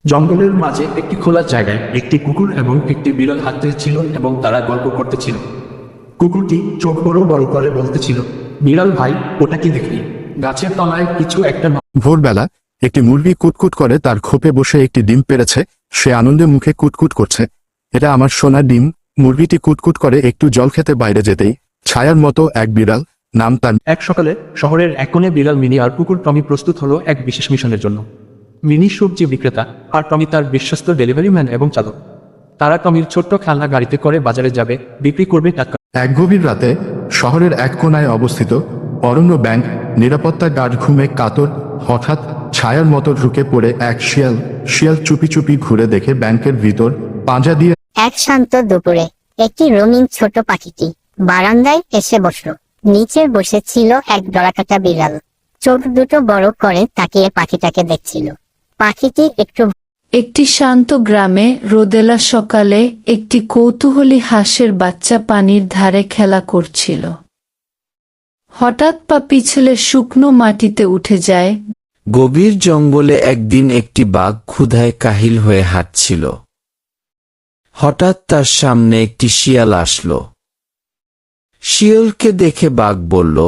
জঙ্গলের মাঝে একটি খোলা জায়গায় একটি কুকুর এবং একটি বিড়াল হাঁটতেছিল এবং তারা গল্প করতেছিল। কুকুরটি চোখ বড় বড় করে বলতেছিল, বিড়াল ভাই, ওটা কি দেখলি? গাছের তলায় কিছু একটা ভোরবেলা একটি মুরগি কুটকুট করে তার খোপে বসে একটি ডিম পেড়েছে। সে আনন্দে মুখে কুটকুট করছে, এটা আমার সোনার ডিম। মুরগিটি কুটকুট করে একটু জল খেতে বাইরে যেতেই ছায়ার মতো এক বিড়াল, নাম তার। এক সকালে শহরের এক কোণে বিড়াল মিনি আর কুকুর টমি প্রস্তুত হলো এক বিশেষ মিশনের জন্য। মিনি সবজি বিক্রেতা আর টমি তার বিশ্বস্ত ডেলিভারি ম্যান এবং চালক। তারা টমির ছোট্ট খেলনা গাড়িতে করে বাজারে যাবে, বিক্রি করবে টাটকা। এক গভীর রাতে শহরের এক কোণায় অবস্থিত অরণ্য ব্যাংক নিরাপত্তা গার্ড ঘুমে কাতর। হঠাৎ ছায়ার মতো ঢুকে পড়ে এক শিয়াল চুপি চুপি ঘুরে দেখে ব্যাংকের ভিতর পাঁজা দিয়ে এক শান্ত দুপুরে একটি রঙিন ছোট পাখিটি বারান্দায় এসে বসল। নিচে বসেছিল এক ডরাকাটা বিড়াল, চোখ দুটো বড় করে তাকিয়ে পাখিটাকে দেখছিল। পাখিটি একটি শান্ত গ্রামে রোদেলা সকালে একটি কৌতূহলী হাঁসের বাচ্চা পানির ধারে খেলা করছিল। হঠাৎ পা পিছলে শুকনো মাটিতে উঠে যায়। গভীর জঙ্গলে একদিন একটি বাঘ ক্ষুধায় কাহিল হয়ে হাঁটছিল। হঠাৎ তার সামনে একটি শিয়াল আসলো। শিয়ালকে দেখে বাঘ বলল,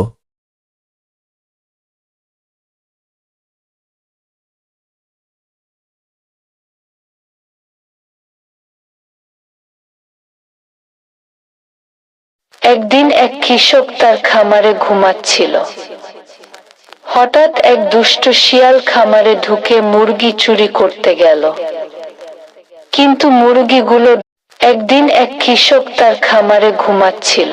একদিন এক কৃষক তার খামারে ঘুমাচ্ছিল। হঠাৎ এক দুষ্ট শিয়াল খামারে ঢুকে মুরগি চুরি করতে গেল। কিন্তু মুরগিগুলো একদিন এক কৃষক তার খামারে ঘুমাচ্ছিল।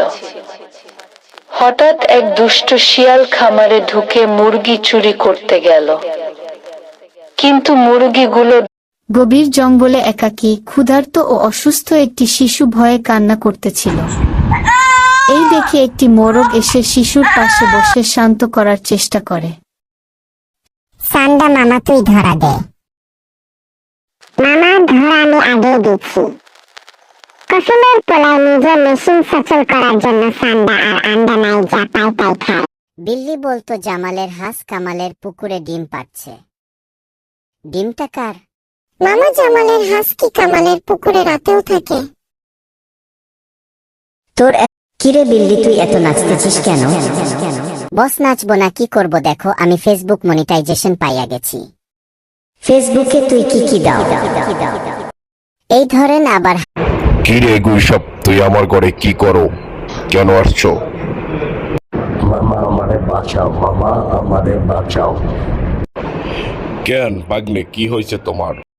হঠাৎ এক দুষ্ট শিয়াল খামারে ঢুকে মুরগি চুরি করতে গেল। কিন্তু মুরগিগুলো গভীর জঙ্গলে একাকী, ক্ষুধার্ত ও অসুস্থ একটি শিশু ভয়ে কান্না করতেছিল। এই দেখে একটি মোরগ এসে শিশুর পাশে বসে শান্ত করার চেষ্টা করে। সান্ডা মামা, তুই ধরা দে। মামা, ধরা আমি আগে দিচ্ছি। কুসুমের পোলায় নিজে মেশিন সচল করার জন্য সান্ডা আর আন্ডা নাই, যা পাই তাই খায়। বিল্লি বলতো, জামালের হাঁস কামালের পুকুরে ডিম পাড়ছে। ডিমটা কার? মামা, জামালের হাঁস কি কামালের পুকুরে রাতেও থাকে? তোর কিরে বিল্লি, তুই এত নাচতেছিস কেন? বস, নাচবো না কি করব? দেখো, আমি ফেসবুক মনিটাইজেশন পাইয়া গেছি। ফেসবুকে তুই কি দাও? এই ধরেন আবার। কি রে গুইসব, তুই আমার ঘরে কি করো? কেন আসছো? মামা আমারে বাঁচাও, মামা আমারে বাঁচাও। কেন ভাগ্নে, কি হয়েছে তোমার?